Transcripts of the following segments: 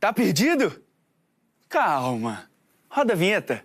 Tá perdido? Calma. Roda a vinheta.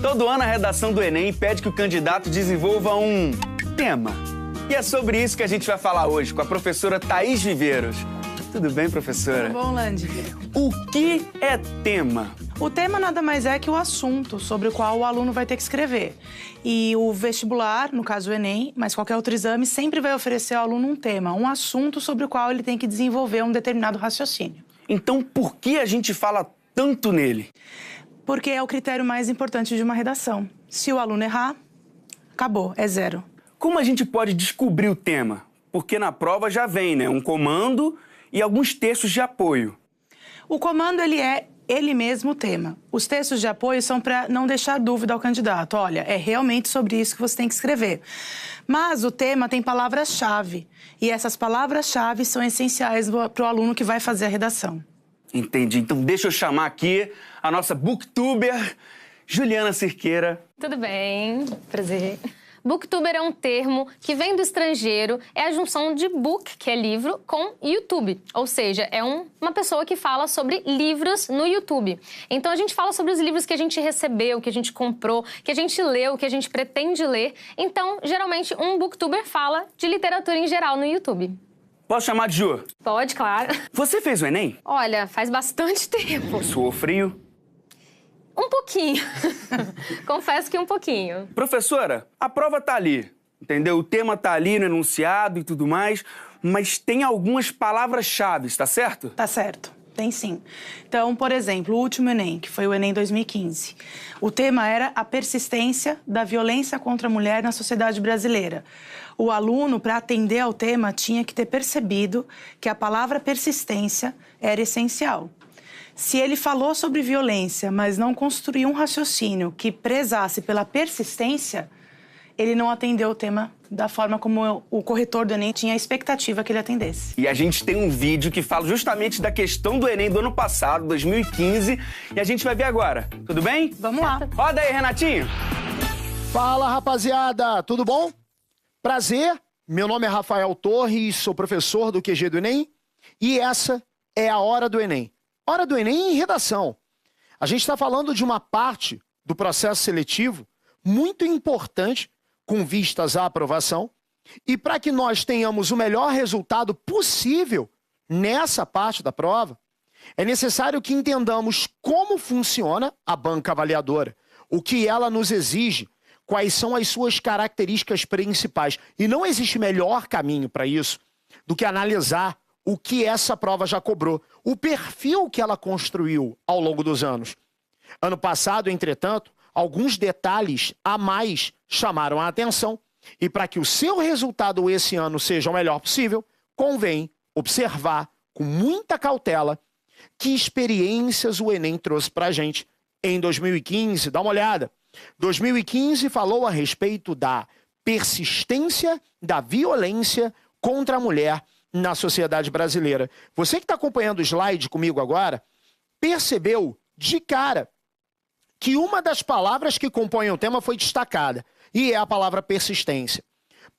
Todo ano a redação do Enem pede que o candidato desenvolva um tema. E é sobre isso que a gente vai falar hoje com a professora Thaís Viveiros. Tudo bem, professora? Tudo bom, Landy? O que é tema? O tema nada mais é que o assunto sobre o qual o aluno vai ter que escrever. E o vestibular, no caso o Enem, mas qualquer outro exame, sempre vai oferecer ao aluno um tema, um assunto sobre o qual ele tem que desenvolver um determinado raciocínio. Então, por que a gente fala tanto nele? Porque é o critério mais importante de uma redação. Se o aluno errar, acabou, é zero. Como a gente pode descobrir o tema? Porque na prova já vem, né? Um comando e alguns textos de apoio. O comando, ele mesmo o tema. Os textos de apoio são para não deixar dúvida ao candidato. Olha, é realmente sobre isso que você tem que escrever. Mas o tema tem palavras-chave. E essas palavras-chave são essenciais para o aluno que vai fazer a redação. Entendi. Então deixa eu chamar aqui a nossa booktuber, Juliana Cirqueira. Tudo bem, prazer. Booktuber é um termo que vem do estrangeiro, é a junção de book, que é livro, com YouTube. Ou seja, é uma pessoa que fala sobre livros no YouTube. Então a gente fala sobre os livros que a gente recebeu, que a gente comprou, que a gente leu, que a gente pretende ler. Então, geralmente, um booktuber fala de literatura em geral no YouTube. Posso chamar de Ju? Pode, claro. Você fez o Enem? Olha, faz bastante tempo. Suou frio? Um pouquinho. Confesso que um pouquinho. Professora, a prova tá ali, entendeu? O tema tá ali no enunciado e tudo mais, mas tem algumas palavras-chave, tá certo? Tá certo. Tem sim. Então, por exemplo, o último Enem, que foi o Enem 2015. O tema era a persistência da violência contra a mulher na sociedade brasileira. O aluno, para atender ao tema, tinha que ter percebido que a palavra persistência era essencial. Se ele falou sobre violência, mas não construiu um raciocínio que prezasse pela persistência, ele não atendeu o tema da forma como o corretor do Enem tinha a expectativa que ele atendesse. E a gente tem um vídeo que fala justamente da questão do Enem do ano passado, 2015, e a gente vai ver agora. Tudo bem? Vamos lá. Roda aí, Renatinho. Fala, rapaziada! Tudo bom? Prazer, meu nome é Rafael Torres, sou professor do QG do Enem e essa é a Hora do Enem. Hora do Enem em redação. A gente está falando de uma parte do processo seletivo muito importante com vistas à aprovação e para que nós tenhamos o melhor resultado possível nessa parte da prova, é necessário que entendamos como funciona a banca avaliadora, o que ela nos exige, quais são as suas características principais. E não existe melhor caminho para isso do que analisar o que essa prova já cobrou, o perfil que ela construiu ao longo dos anos. Ano passado, entretanto, alguns detalhes a mais chamaram a atenção e para que o seu resultado esse ano seja o melhor possível, convém observar com muita cautela que experiências o Enem trouxe para a gente em 2015. Dá uma olhada. 2015 falou a respeito da persistência da violência contra a mulher na sociedade brasileira. Você que está acompanhando o slide comigo agora, percebeu de cara que uma das palavras que compõem o tema foi destacada, e é a palavra persistência.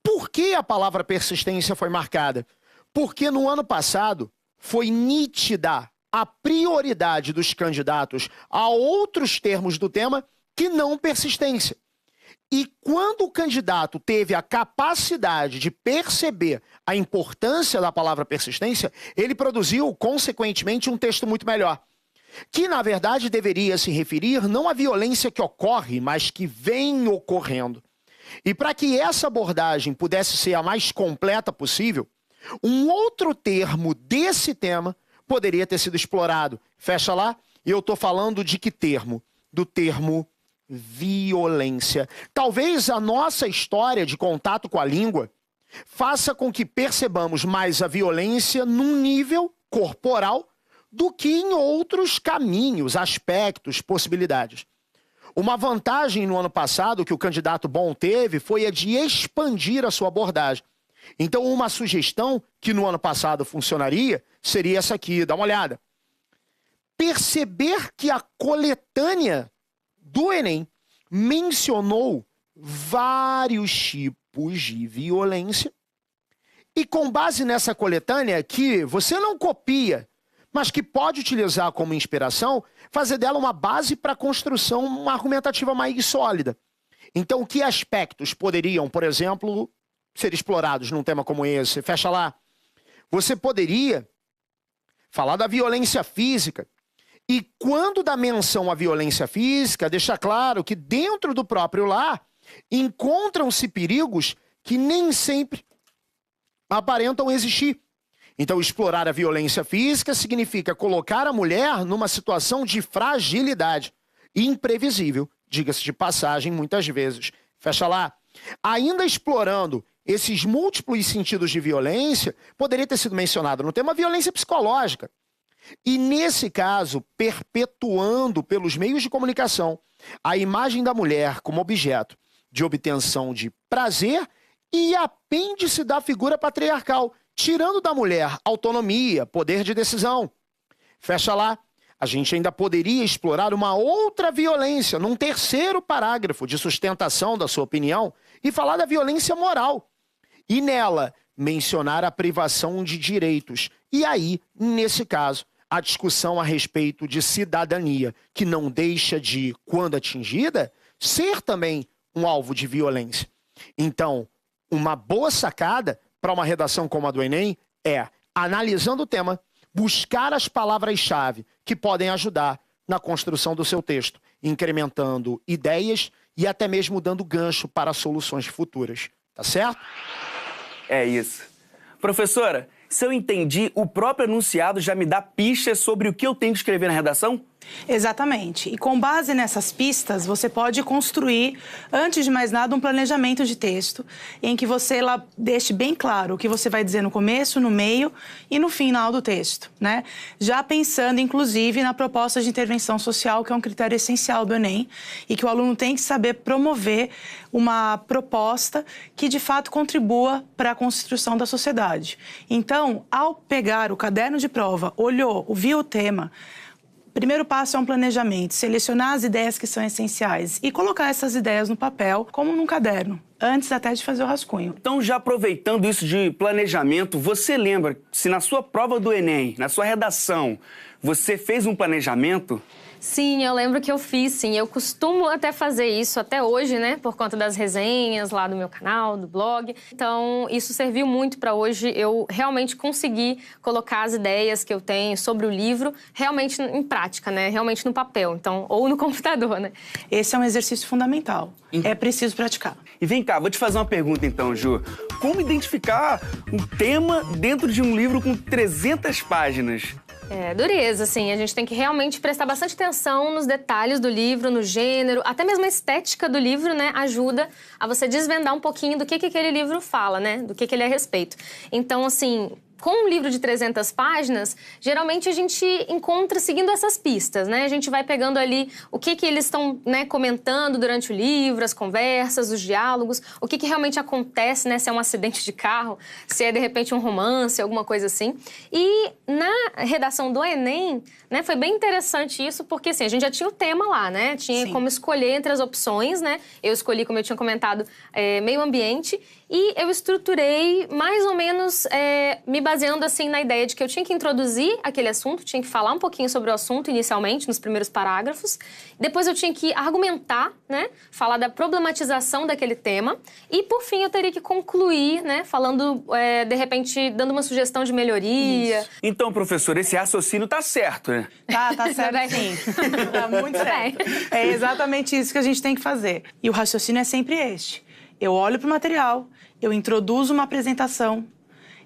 Por que a palavra persistência foi marcada? Porque no ano passado foi nítida a prioridade dos candidatos a outros termos do tema que não persistência. E quando o candidato teve a capacidade de perceber a importância da palavra persistência, ele produziu, consequentemente, um texto muito melhor, que, na verdade, deveria se referir não à violência que ocorre, mas que vem ocorrendo. E para que essa abordagem pudesse ser a mais completa possível, um outro termo desse tema poderia ter sido explorado. Fecha lá, e eu estou falando de que termo? Do termo violência. Talvez a nossa história de contato com a língua faça com que percebamos mais a violência num nível corporal do que em outros caminhos, aspectos, possibilidades. Uma vantagem no ano passado que o candidato bom teve foi a de expandir a sua abordagem. Então, uma sugestão que no ano passado funcionaria seria essa aqui, dá uma olhada. Perceber que a coletânea do Enem mencionou vários tipos de violência e com base nessa coletânea que você não copia, mas que pode utilizar como inspiração, fazer dela uma base para a construção, uma argumentativa mais sólida. Então, que aspectos poderiam, por exemplo, ser explorados num tema como esse? Fecha lá. Você poderia falar da violência física e, quando dá menção à violência física, deixar claro que dentro do próprio lar encontram-se perigos que nem sempre aparentam existir. Então, explorar a violência física significa colocar a mulher numa situação de fragilidade imprevisível, diga-se de passagem, muitas vezes. Fecha lá. Ainda explorando esses múltiplos sentidos de violência, poderia ter sido mencionado no tema violência psicológica. E, nesse caso, perpetuando pelos meios de comunicação a imagem da mulher como objeto de obtenção de prazer e apêndice da figura patriarcal, tirando da mulher autonomia, poder de decisão. Fecha lá. A gente ainda poderia explorar uma outra violência num terceiro parágrafo de sustentação da sua opinião e falar da violência moral. E nela, mencionar a privação de direitos. E aí, nesse caso, a discussão a respeito de cidadania, que não deixa de, quando atingida, ser também um alvo de violência. Então, uma boa sacada para uma redação como a do Enem é, analisando o tema, buscar as palavras-chave que podem ajudar na construção do seu texto, incrementando ideias e até mesmo dando gancho para soluções futuras. Tá certo? É isso. Professora, se eu entendi, o próprio enunciado já me dá pistas sobre o que eu tenho que escrever na redação? Exatamente. E com base nessas pistas, você pode construir, antes de mais nada, um planejamento de texto em que você lá deixe bem claro o que você vai dizer no começo, no meio e no final do texto, né? Já pensando, inclusive, na proposta de intervenção social, que é um critério essencial do Enem e que o aluno tem que saber promover uma proposta que, de fato, contribua para a construção da sociedade. Então, ao pegar o caderno de prova, olhou, viu o tema, primeiro passo é um planejamento, selecionar as ideias que são essenciais e colocar essas ideias no papel, como num caderno, antes até de fazer o rascunho. Então, já aproveitando isso de planejamento, você lembra se na sua prova do Enem, na sua redação, você fez um planejamento? Sim, eu lembro que eu fiz, sim. Eu costumo até fazer isso até hoje, né? Por conta das resenhas lá do meu canal, do blog. Então, isso serviu muito para hoje eu realmente conseguir colocar as ideias que eu tenho sobre o livro realmente em prática, né? Realmente no papel, então, ou no computador, né? Esse é um exercício fundamental. É preciso praticar. E vem cá, vou te fazer uma pergunta então, Ju. Como identificar um tema dentro de um livro com 300 páginas? É, dureza, assim. A gente tem que realmente prestar bastante atenção nos detalhes do livro, no gênero, até mesmo a estética do livro, né, ajuda a você desvendar um pouquinho do que aquele livro fala, né, do que ele é a respeito. Então, assim, com um livro de 300 páginas, geralmente a gente encontra seguindo essas pistas, né? A gente vai pegando ali o que eles estão, né, comentando durante o livro, as conversas, os diálogos, o que realmente acontece, né? Se é um acidente de carro, se é, de repente, um romance, alguma coisa assim. E na redação do Enem, né, foi bem interessante isso, porque, assim, a gente já tinha o tema lá, né? Tinha Sim. como escolher entre as opções, né? Eu escolhi, como eu tinha comentado, meio ambiente. E eu estruturei mais ou menos me baseando assim na ideia de que eu tinha que introduzir aquele assunto, tinha que falar um pouquinho sobre o assunto inicialmente, nos primeiros parágrafos. Depois eu tinha que argumentar, né? Falar da problematização daquele tema. E, por fim, eu teria que concluir, né? Falando, de repente, dando uma sugestão de melhoria. Isso. Então, professor, esse raciocínio tá certo, né? Tá certo sim. Tá muito certo. É exatamente isso que a gente tem que fazer. E o raciocínio é sempre este. Eu olho para o material, eu introduzo uma apresentação,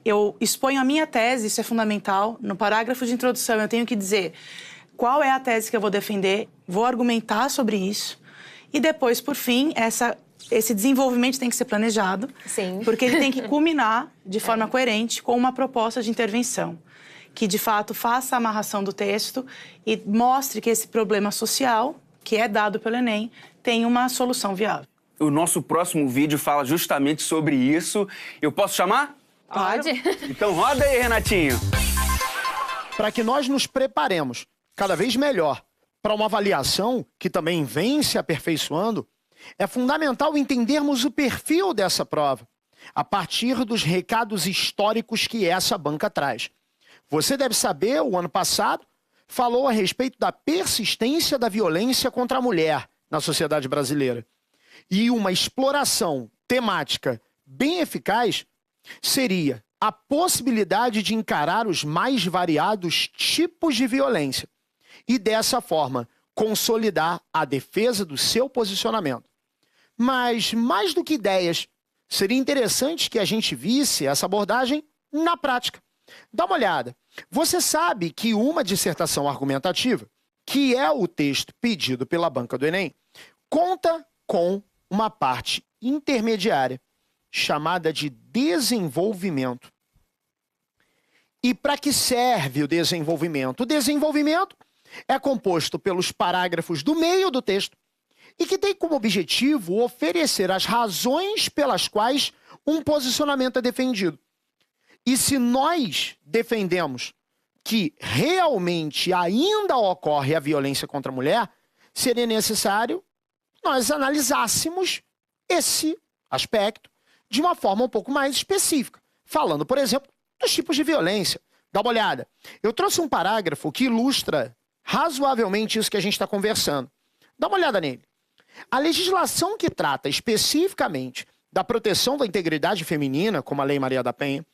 eu exponho a minha tese, isso é fundamental. No parágrafo de introdução, eu tenho que dizer qual é a tese que eu vou defender, vou argumentar sobre isso. E depois, por fim, esse desenvolvimento tem que ser planejado. Sim. Porque ele tem que culminar de forma coerente com uma proposta de intervenção, que, de fato, faça a amarração do texto e mostre que esse problema social que é dado pelo Enem, tem uma solução viável. O nosso próximo vídeo fala justamente sobre isso. Eu posso chamar? Pode. Então roda aí, Renatinho. Para que nós nos preparemos cada vez melhor para uma avaliação que também vem se aperfeiçoando, é fundamental entendermos o perfil dessa prova, a partir dos recados históricos que essa banca traz. Você deve saber, o ano passado, falou a respeito da persistência da violência contra a mulher na sociedade brasileira. E uma exploração temática bem eficaz seria a possibilidade de encarar os mais variados tipos de violência e, dessa forma, consolidar a defesa do seu posicionamento. Mas, mais do que ideias, seria interessante que a gente visse essa abordagem na prática. Dá uma olhada. Você sabe que uma dissertação argumentativa, que é o texto pedido pela banca do Enem, conta com uma parte intermediária, chamada de desenvolvimento. E para que serve o desenvolvimento? O desenvolvimento é composto pelos parágrafos do meio do texto e que tem como objetivo oferecer as razões pelas quais um posicionamento é defendido. E se nós defendemos que realmente ainda ocorre a violência contra a mulher, seria necessário nós analisássemos esse aspecto de uma forma um pouco mais específica, falando, por exemplo, dos tipos de violência. Dá uma olhada. Eu trouxe um parágrafo que ilustra razoavelmente isso que a gente está conversando. Dá uma olhada nele. A legislação que trata especificamente da proteção da integridade feminina, como a Lei Maria da Penha,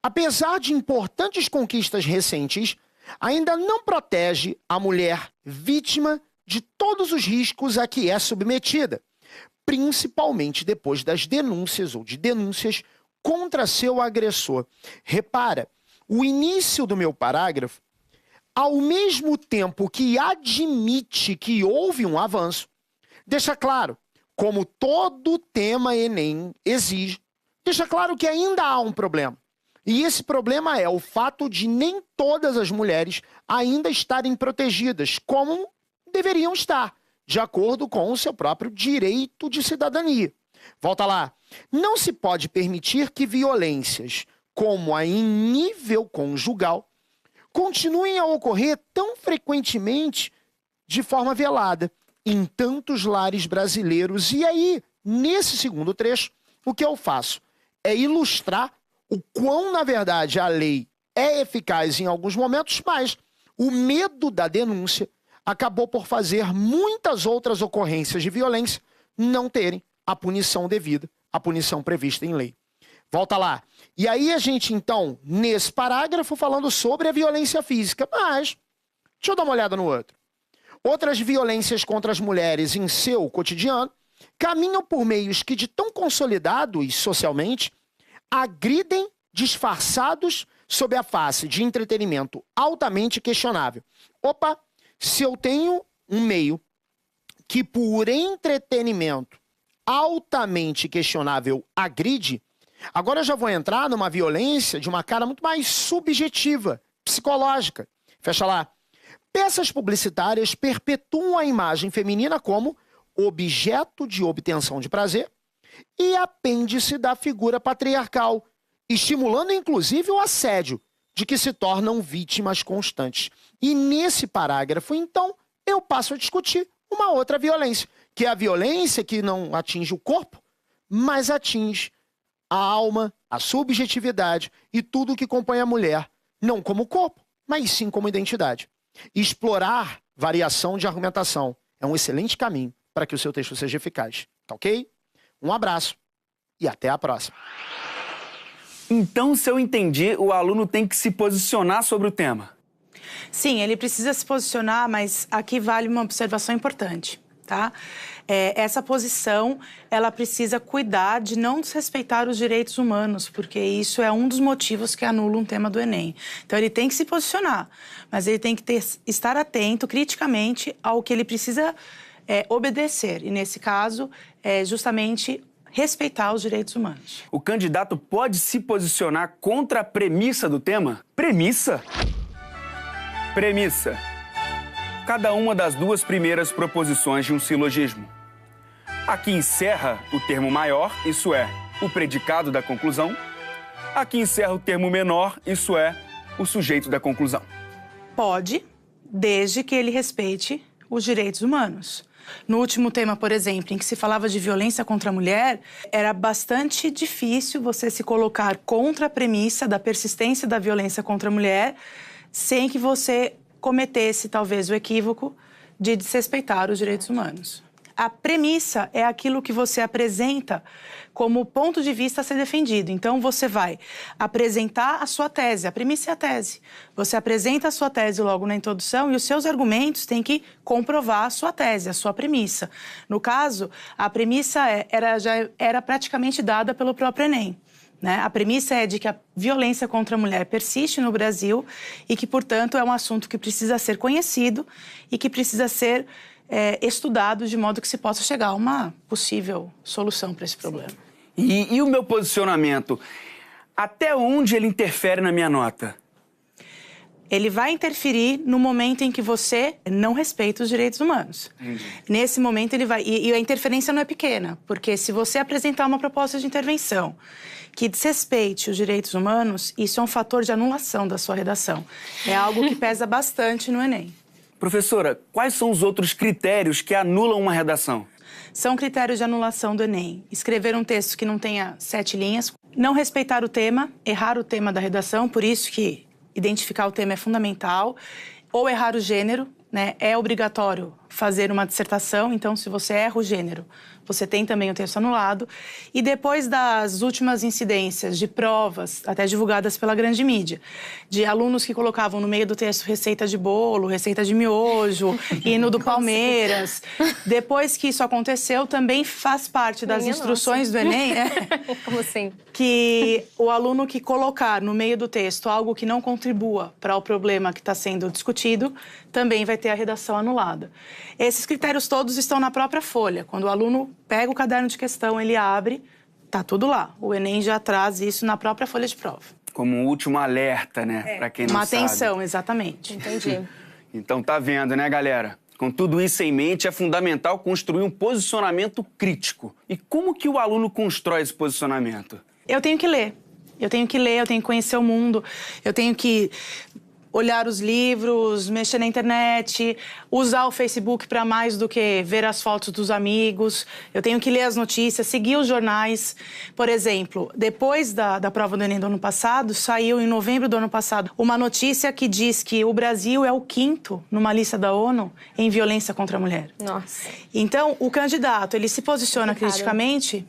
apesar de importantes conquistas recentes, ainda não protege a mulher vítima de todos os riscos a que é submetida, principalmente depois das denúncias ou de denúncias contra seu agressor. Repara, o início do meu parágrafo, ao mesmo tempo que admite que houve um avanço, deixa claro, como todo tema Enem exige, deixa claro que ainda há um problema. E esse problema é o fato de nem todas as mulheres ainda estarem protegidas como deveriam estar, de acordo com o seu próprio direito de cidadania. Volta lá. Não se pode permitir que violências, como a em nível conjugal, continuem a ocorrer tão frequentemente de forma velada em tantos lares brasileiros. E aí, nesse segundo trecho, o que eu faço é ilustrar o quão, na verdade, a lei é eficaz em alguns momentos, mas o medo da denúncia acabou por fazer muitas outras ocorrências de violência não terem a punição devida, a punição prevista em lei. Volta lá. E aí a gente, então, nesse parágrafo, falando sobre a violência física, mas deixa eu dar uma olhada no outro. Outras violências contra as mulheres em seu cotidiano caminham por meios que, de tão consolidados socialmente, agridem disfarçados sob a face de entretenimento altamente questionável. Opa, se eu tenho um meio que por entretenimento altamente questionável agride, agora eu já vou entrar numa violência de uma cara muito mais subjetiva, psicológica. Fecha lá. Peças publicitárias perpetuam a imagem feminina como objeto de obtenção de prazer e apêndice da figura patriarcal, estimulando inclusive o assédio, de que se tornam vítimas constantes. E nesse parágrafo, então, eu passo a discutir uma outra violência, que é a violência que não atinge o corpo, mas atinge a alma, a subjetividade e tudo o que compõe a mulher, não como corpo, mas sim como identidade. Explorar variação de argumentação é um excelente caminho para que o seu texto seja eficaz. Tá ok? Um abraço e até a próxima. Então, se eu entendi, o aluno tem que se posicionar sobre o tema. Sim, ele precisa se posicionar, mas aqui vale uma observação importante, tá? Essa posição, ela precisa cuidar de não desrespeitar os direitos humanos, porque isso é um dos motivos que anula um tema do Enem. Então, ele tem que se posicionar, mas ele tem que estar atento criticamente ao que ele precisa obedecer. E, nesse caso, justamente respeitar os direitos humanos. O candidato pode se posicionar contra a premissa do tema? Premissa? Premissa. cada uma das duas primeiras proposições de um silogismo. Aqui encerra o termo maior, isso é, o predicado da conclusão. Aqui encerra o termo menor, isso é, o sujeito da conclusão. Pode, desde que ele respeite os direitos humanos. No último tema, por exemplo, em que se falava de violência contra a mulher, era bastante difícil você se colocar contra a premissa da persistência da violência contra a mulher sem que você cometesse, talvez, o equívoco de desrespeitar os direitos humanos. A premissa é aquilo que você apresenta como ponto de vista a ser defendido. Então, você vai apresentar a sua tese. A premissa é a tese. Você apresenta a sua tese logo na introdução e os seus argumentos têm que comprovar a sua tese, a sua premissa. No caso, a premissa já era praticamente dada pelo próprio Enem. Né? A premissa é de que a violência contra a mulher persiste no Brasil e que, portanto, é um assunto que precisa ser conhecido e que precisa ser estudado de modo que se possa chegar a uma possível solução para esse problema. E o meu posicionamento? Até onde ele interfere na minha nota? Ele vai interferir no momento em que você não respeita os direitos humanos. Nesse momento ele vai... E a interferência não é pequena, porque se você apresentar uma proposta de intervenção que desrespeite os direitos humanos, isso é um fator de anulação da sua redação. É algo que pesa bastante no Enem. Professora, quais são os outros critérios que anulam uma redação? São critérios de anulação do Enem. Escrever um texto que não tenha 7 linhas, não respeitar o tema, errar o tema da redação, por isso que identificar o tema é fundamental, ou errar o gênero, né? É obrigatório fazer uma dissertação, então se você erra o gênero, você tem também o texto anulado. E depois das últimas incidências de provas, até divulgadas pela grande mídia, de alunos que colocavam no meio do texto receita de bolo, receita de miojo, hino do Palmeiras. Depois que isso aconteceu, também faz parte das instruções do Enem, Como assim? Que o aluno que colocar no meio do texto algo que não contribua para o problema que está sendo discutido, também vai ter a redação anulada. Esses critérios todos estão na própria folha. Quando o aluno pega o caderno de questão, ele abre, tá tudo lá. O Enem já traz isso na própria folha de prova. Como um último alerta, né? Para quem não sabe. Uma atenção, exatamente. Entendi. Então tá vendo, né, galera? Com tudo isso em mente, é fundamental construir um posicionamento crítico. E como que o aluno constrói esse posicionamento? Eu tenho que ler. Eu tenho que conhecer o mundo. Eu tenho que olhar os livros, mexer na internet, usar o Facebook para mais do que ver as fotos dos amigos. Eu tenho que ler as notícias, seguir os jornais. Por exemplo, depois da prova do Enem do ano passado, saiu em novembro do ano passado uma notícia que diz que o Brasil é o 5º numa lista da ONU em violência contra a mulher. Nossa. Então, o candidato, ele se posiciona criticamente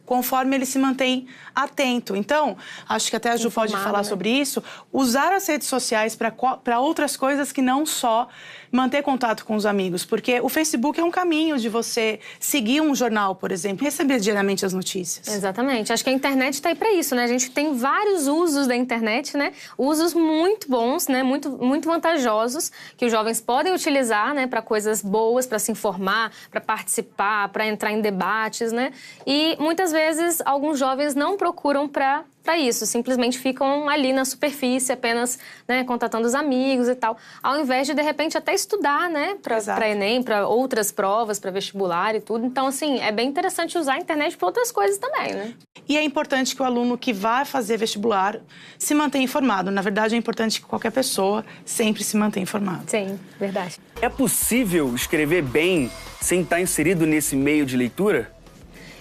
conforme ele se mantém atento. Então, acho que até a Ju pode falar sobre isso, usar as redes sociais para outras coisas que não só manter contato com os amigos, porque o Facebook é um caminho de você seguir um jornal, por exemplo, e receber diariamente as notícias. Exatamente. Acho que a internet está aí para isso, né? A gente tem vários usos da internet, né? Usos muito bons, né? Muito vantajosos, que os jovens podem utilizar, né? Para coisas boas, para se informar, para participar, para entrar em debates, né? E muitas vezes alguns jovens não procuram para isso, simplesmente ficam ali na superfície, apenas, né, contatando os amigos e tal, ao invés de repente, até estudar, né, para Enem, para outras provas, para vestibular e tudo. Então, assim, é bem interessante usar a internet para outras coisas também, né? E é importante que o aluno que vai fazer vestibular se mantenha informado. Na verdade, é importante que qualquer pessoa sempre se mantenha informada. Sim, verdade. É possível escrever bem sem estar inserido nesse meio de leitura?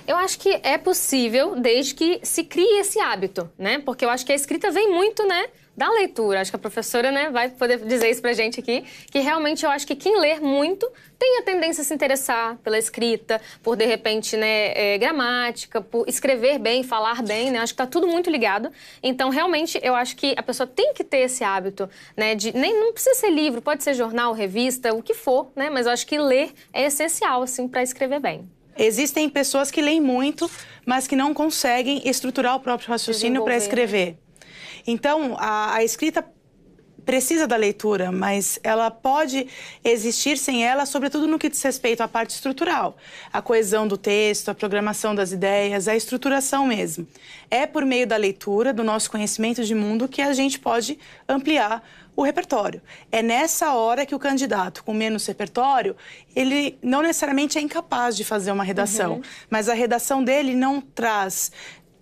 Eu acho que é possível, desde que se crie esse hábito, né? Porque eu acho que a escrita vem muito, né, da leitura. Acho que a professora, né, vai poder dizer isso pra gente aqui, que realmente eu acho que quem lê muito tem a tendência a se interessar pela escrita, por, de repente, né, gramática, por escrever bem, falar bem, né? Acho que tá tudo muito ligado. Então, realmente, eu acho que a pessoa tem que ter esse hábito, né, não precisa ser livro, pode ser jornal, revista, o que for, né? Mas eu acho que ler é essencial, assim, pra escrever bem. Existem pessoas que leem muito, mas que não conseguem estruturar o próprio raciocínio para escrever. Então, a escrita precisa da leitura, mas ela pode existir sem ela, sobretudo no que diz respeito à parte estrutural. A coesão do texto, a programação das ideias, a estruturação mesmo. É por meio da leitura, do nosso conhecimento de mundo, que a gente pode ampliar o repertório. É nessa hora que o candidato com menos repertório, ele não necessariamente é incapaz de fazer uma redação, mas a redação dele não traz...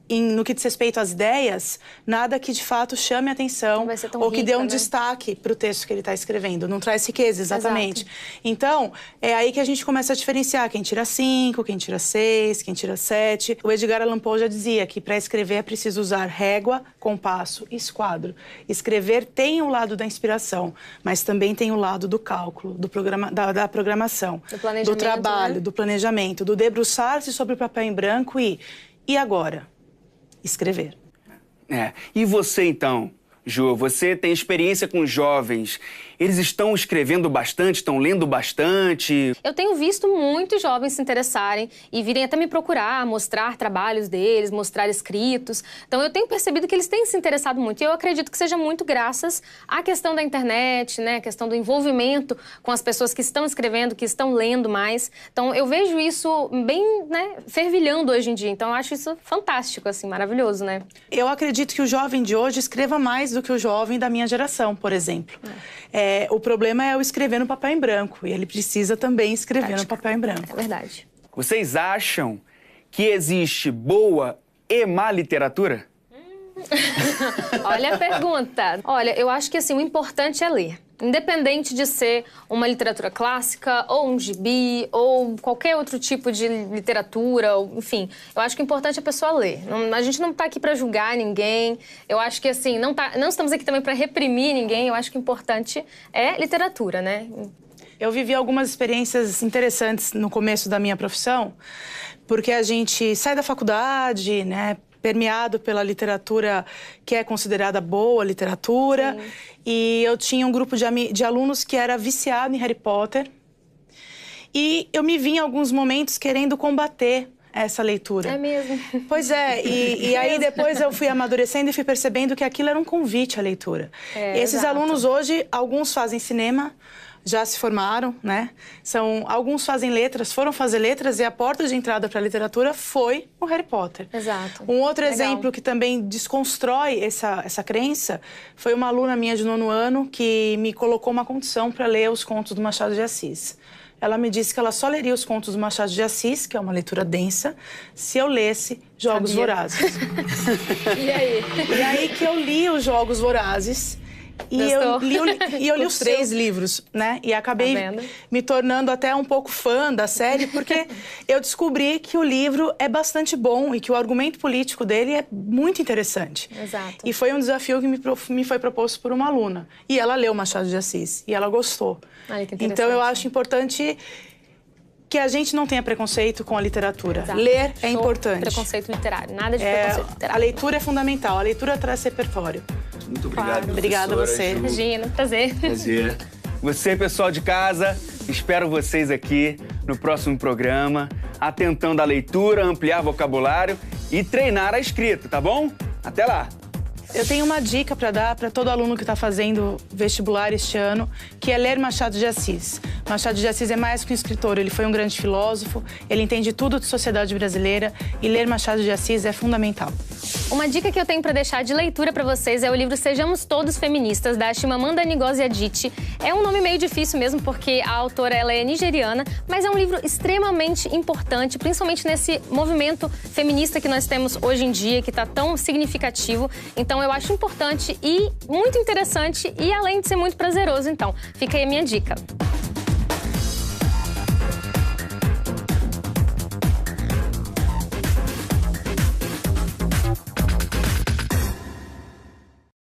no que diz respeito às ideias, nada que de fato chame a atenção ou que dê um destaque para o texto que ele está escrevendo. Não traz riqueza, exatamente. Exato. Então, é aí que a gente começa a diferenciar quem tira 5, quem tira 6, quem tira 7. O Edgar Allan Poe já dizia que para escrever é preciso usar régua, compasso e esquadro. Escrever tem o lado da inspiração, mas também tem o lado do cálculo, do da programação, do trabalho, né? Do planejamento, do debruçar-se sobre o papel em branco e agora? Escrever. E você, então, Ju? Você tem experiência com jovens. Eles estão escrevendo bastante, estão lendo bastante? Eu tenho visto muitos jovens se interessarem e virem até me procurar, mostrar trabalhos deles, mostrar escritos. Então, eu tenho percebido que eles têm se interessado muito. E eu acredito que seja muito graças à questão da internet, né? A questão do envolvimento com as pessoas que estão escrevendo, que estão lendo mais. Então, eu vejo isso bem, né, fervilhando hoje em dia. Então, eu acho isso fantástico, assim, maravilhoso, né? Eu acredito que o jovem de hoje escreva mais do que o jovem da minha geração, por exemplo. O problema é o escrever no papel em branco. E ele precisa também escrever no papel em branco. É verdade. Vocês acham que existe boa e má literatura? Olha a pergunta. Olha, eu acho que assim, o importante é ler. Independente de ser uma literatura clássica, ou um gibi, ou qualquer outro tipo de literatura, enfim. Eu acho que o importante é a pessoa ler. A gente não está aqui para julgar ninguém. Eu acho que, assim, não estamos aqui também para reprimir ninguém. Eu acho que o importante é literatura, né? Eu vivi algumas experiências interessantes no começo da minha profissão, porque a gente sai da faculdade, né? Permeado pela literatura que é considerada boa literatura. Sim. E eu tinha um grupo de alunos que era viciado em Harry Potter. E eu me vi em alguns momentos querendo combater essa leitura. É mesmo. Pois é, e aí depois eu fui amadurecendo e fui percebendo que aquilo era um convite à leitura. E esses alunos hoje, alguns fazem cinema, já se formaram, né? Alguns fazem letras, foram fazer letras e a porta de entrada para a literatura foi o Harry Potter. Exato. Um outro exemplo que também desconstrói essa crença foi uma aluna minha de 9º ano que me colocou uma condição para ler os contos do Machado de Assis. Ela me disse que ela só leria os contos do Machado de Assis, que é uma leitura densa, se eu lesse Jogos Vorazes. E aí? E aí que eu li os Jogos Vorazes. E eu li os 3 livros, né? E acabei me tornando até um pouco fã da série, porque eu descobri que o livro é bastante bom e que o argumento político dele é muito interessante. Exato. E foi um desafio que me foi proposto por uma aluna. E ela leu Machado de Assis e ela gostou. Ai, que interessante. Então eu acho importante que a gente não tenha preconceito com a literatura. Exato. Ler é importante. Preconceito literário, nada de preconceito literário. A leitura é fundamental, a leitura traz repertório. Muito obrigado, Obrigada a você. Imagina, prazer. Prazer. Você, pessoal de casa, espero vocês aqui no próximo programa, atentando à leitura, ampliar vocabulário e treinar a escrita, tá bom? Até lá! Eu tenho uma dica para dar para todo aluno que está fazendo vestibular este ano, que é ler Machado de Assis. Machado de Assis é mais que um escritor, ele foi um grande filósofo, ele entende tudo de sociedade brasileira e ler Machado de Assis é fundamental. Uma dica que eu tenho para deixar de leitura para vocês é o livro Sejamos Todos Feministas, da Chimamanda Ngozi Adichie. É um nome meio difícil mesmo, porque a autora ela é nigeriana, mas é um livro extremamente importante, principalmente nesse movimento feminista que nós temos hoje em dia, que está tão significativo. Então, eu acho importante e muito interessante e, além de ser muito prazeroso. Então, fica aí a minha dica.